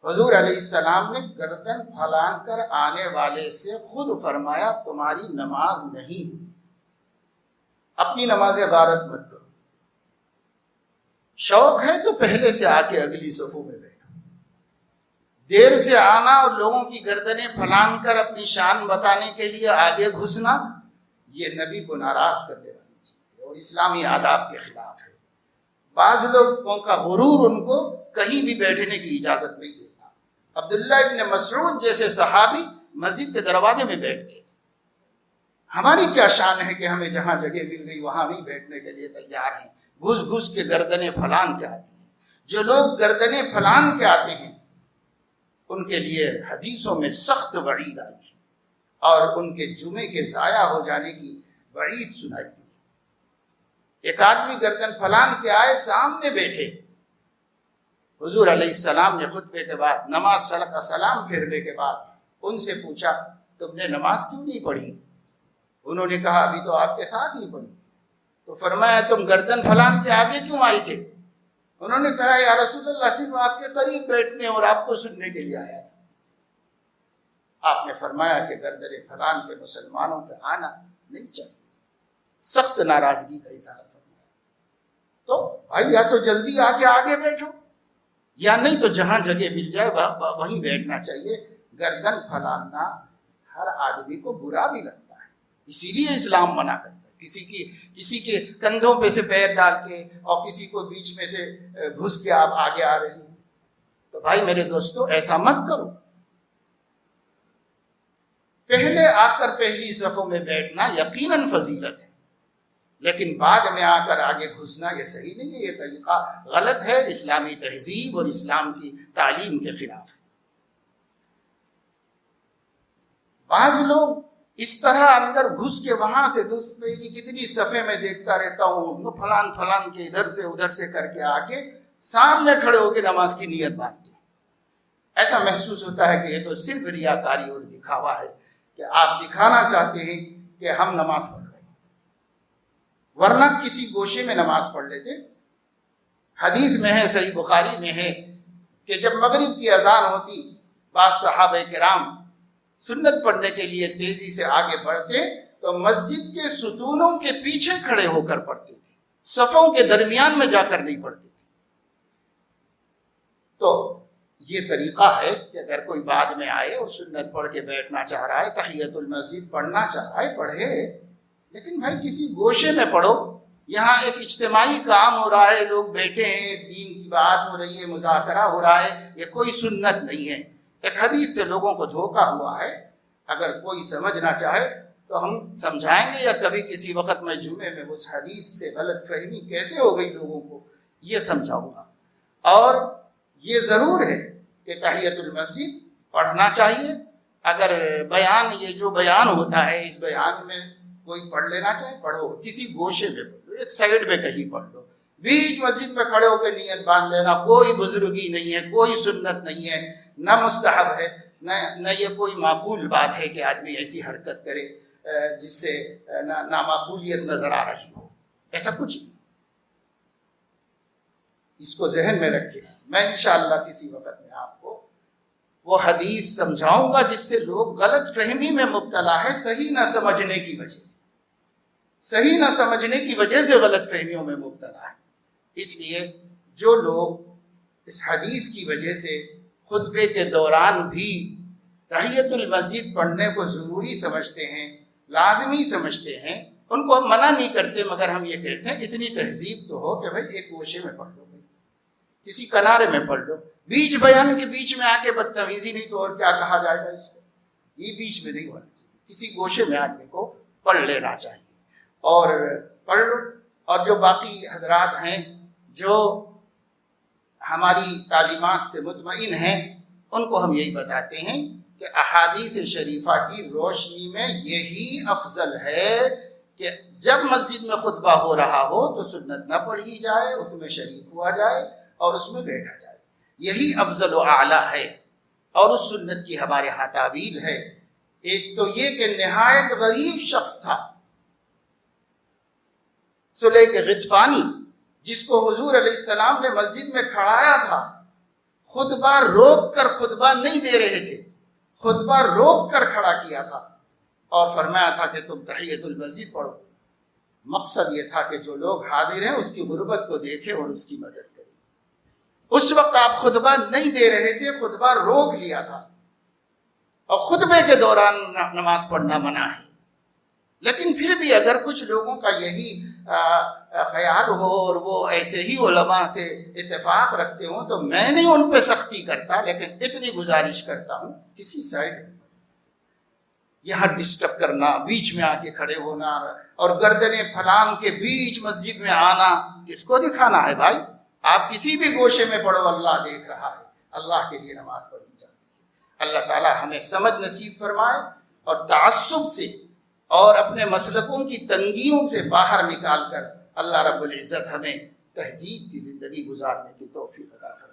حضور علیہ السلام نے گردن پھلان کر آنے والے سے خود فرمایا تمہاری نماز نہیں ہوئی، اپنی نماز غارت مت کرو. شوق ہے تو پہلے سے آ کے اگلی صفوں میں بیٹھو. دیر سے آنا اور لوگوں کی گردنیں پھلان کر اپنی شان بتانے کے لیے آگے گھسنا یہ نبی کو ناراض کرنے والی چیز ہے اور اسلامی آداب کے خلاف ہے. بعض لوگوں کا غرور ان کو کہیں بھی بیٹھنے کی اجازت نہیں دیتا. عبداللہ ابن مسعود جیسے صحابی مسجد کے دروازے میں بیٹھ گئے. ہماری کیا شان ہے کہ ہمیں جہاں جگہ مل گئی وہاں نہیں بیٹھنے کے لیے تیار ہیں. گھس گھس کے گردنیں پھلان کے آتی ہیں. جو لوگ گردنیں پھلان کے آتے ہیں ان کے لیے حدیثوں میں سخت وعید آئی ہے اور ان کے جمعے کے ضائع ہو جانے کی وعید سنائی گئی. ایک آدمی گردن پھلان کے آئے، سامنے بیٹھے. حضور علیہ السلام نے خطبے کے بعد نماز کا سلام پھیرنے کے بعد ان سے پوچھا تم نے نماز کیوں نہیں پڑھی؟ انہوں نے کہا ابھی تو آپ کے ساتھ ہی پڑھی. تو فرمایا تم گردن پھلان کے آگے کیوں آئے تھے؟ انہوں نے کہا یا رسول اللہ صرف آپ کے قریب بیٹھنے اور آپ کو سننے کے لیے آیا تھا. آپ نے فرمایا کہ گردن پھلان کے مسلمانوں کا آنا نہیں چاہیے. سخت ناراضگی کا اظہار فرمایا. تو بھائی یا تو جلدی آ کے آگے بیٹھو یا نہیں تو جہاں جگہ مل جائے وہیں بیٹھنا چاہیے. گردن پھلاننا ہر آدمی کو برا بھی لگتا ہے، اسی لیے اسلام منع کرتا ہے. کسی کے کندھوں پہ سے پیر ڈال کے اور کسی کو بیچ میں سے گھس کے آپ آگے آ رہے ہیں. تو بھائی میرے دوستو ایسا مت کرو. پہلے آ کر پہلی صفوں میں بیٹھنا یقیناً فضیلت ہے، لیکن بعد میں آ کر آگے گھسنا یہ صحیح نہیں ہے. یہ طریقہ غلط ہے، اسلامی تہذیب اور اسلام کی تعلیم کے خلاف ہے. بعض لوگ اس طرح اندر گھس کے وہاں سے کتنی صفحے میں دیکھتا رہتا ہوں پھلان کے ادھر سے کر کے آ کے سامنے کھڑے ہو کے نماز کی نیت باندھتے ہیں. ایسا محسوس ہوتا ہے کہ یہ تو صرف ریاکاری اور دکھاوا ہے کہ آپ دکھانا چاہتے ہیں کہ ہم نماز پڑھ رہے ہیں، ورنہ کسی گوشے میں نماز پڑھ لیتے. حدیث میں ہے، صحیح بخاری میں ہے کہ جب مغرب کی اذان ہوتی بعض صحابہ کرام سنت پڑھنے کے لیے تیزی سے آگے بڑھتے تو مسجد کے ستونوں کے پیچھے کھڑے ہو کر پڑھتے تھے، صفوں کے درمیان میں جا کر نہیں پڑھتے تھے. تو یہ طریقہ ہے کہ اگر کوئی بعد میں آئے اور سنت پڑھ کے بیٹھنا چاہ رہا ہے، تحیت المسجد پڑھنا چاہ رہا ہے پڑھے، لیکن بھائی کسی گوشے میں پڑھو. یہاں ایک اجتماعی کام ہو رہا ہے، لوگ بیٹھے ہیں، دین کی بات ہو رہی ہے، مذاکرہ ہو رہا ہے، یہ کوئی سنت نہیں ہے. ایک حدیث سے لوگوں کو دھوکہ ہوا ہے. اگر کوئی سمجھنا چاہے تو ہم سمجھائیں گے، یا کبھی کسی وقت میں جمعے میں اس حدیث سے غلط فہمی کیسے ہو گئی لوگوں کو یہ سمجھاؤں گا. اور یہ ضرور ہے کہ تحیت المسجد پڑھنا چاہیے. اگر بیان یہ جو بیان ہوتا ہے اس بیان میں کوئی پڑھ لینا چاہے پڑھو، کسی گوشے میں پڑھ لو، ایک سائیڈ میں کہیں پڑھ لو. بیچ مسجد میں کھڑے ہو کے نیت باندھ لینا کوئی بزرگی نہیں ہے، کوئی سنت نہیں ہے، نہ مستحب ہے، نہ یہ کوئی معقول بات ہے کہ آدمی ایسی حرکت کرے جس سے نامعقولیت نظر آ رہی ہو. ایسا کچھ نہیں. اس کو ذہن میں رکھے. میں انشاءاللہ کسی وقت میں آپ کو وہ حدیث سمجھاؤں گا جس سے لوگ غلط فہمی میں مبتلا ہے، صحیح نہ سمجھنے کی وجہ سے غلط فہمیوں میں مبتلا ہے. اس لیے جو لوگ اس حدیث کی وجہ سے خطبے کے دوران بھی تحیت المسجد پڑھنے کو ضروری سمجھتے ہیں، لازمی سمجھتے ہیں، ان کو ہم منع نہیں کرتے، مگر ہم یہ کہتے ہیں اتنی تہذیب تو ہو کہ بھائی ایک گوشے میں پڑھ لو، کسی کنارے میں پڑھ لو. بیچ بیان کے بیچ میں آ کے بدتمیزی نہیں تو اور کیا کہا جائے گا اس کو. یہ بیچ میں نہیں ہونا چاہیے، کسی گوشے میں آدمی کو پڑھ لینا چاہیے اور پڑھ لو. اور جو باقی حضرات ہیں جو ہماری تعلیمات سے مطمئن ہیں ان کو ہم یہی بتاتے ہیں کہ احادیث شریفہ کی روشنی میں یہی افضل ہے کہ جب مسجد میں خطبہ ہو رہا ہو تو سنت نہ پڑھی جائے، اس میں شریک ہوا جائے اور اس میں بیٹھا جائے. یہی افضل و اعلیٰ ہے اور اس سنت کی ہمارے ہاں تعبیر ہے. ایک تو یہ کہ نہایت غریب شخص تھا سلیق غطفانی، جس کو حضور علیہ السلام نے مسجد میں کھڑایا تھا، خطبہ روک کر خطبہ نہیں دے رہے تھے، خطبہ روک کر کھڑا کیا تھا اور فرمایا تھا کہ تم تحیۃ المسجد پڑھو۔ مقصد یہ تھا کہ جو لوگ حاضر ہیں اس کی غربت کو دیکھیں اور اس کی مدد کریں۔ اس وقت آپ خطبہ نہیں دے رہے تھے، خطبہ روک لیا تھا، اور خطبے کے دوران نماز پڑھنا منع ہے۔ لیکن پھر بھی اگر کچھ لوگوں کا یہی خیال ہو اور وہ ایسے ہی علماء سے اتفاق رکھتے ہوں تو میں نہیں ان پہ سختی کرتا، لیکن اتنی گزارش کرتا ہوں کسی سائڈ میں یہاں ڈسٹرب کرنا، بیچ میں آ کے کھڑے ہونا اور گردنیں پھلانگ کے بیچ مسجد میں آنا، کس کو دکھانا ہے بھائی؟ آپ کسی بھی گوشے میں پڑھو، اللہ دیکھ رہا ہے، اللہ کے لیے نماز پڑھی جاتی ہے۔ اللہ تعالی ہمیں سمجھ نصیب فرمائے اور تعصب سے اور اپنے مسلکوں کی تنگیوں سے باہر نکال کر اللہ رب العزت ہمیں تہذیب کی زندگی گزارنے کی توفیق عطا فرمائے۔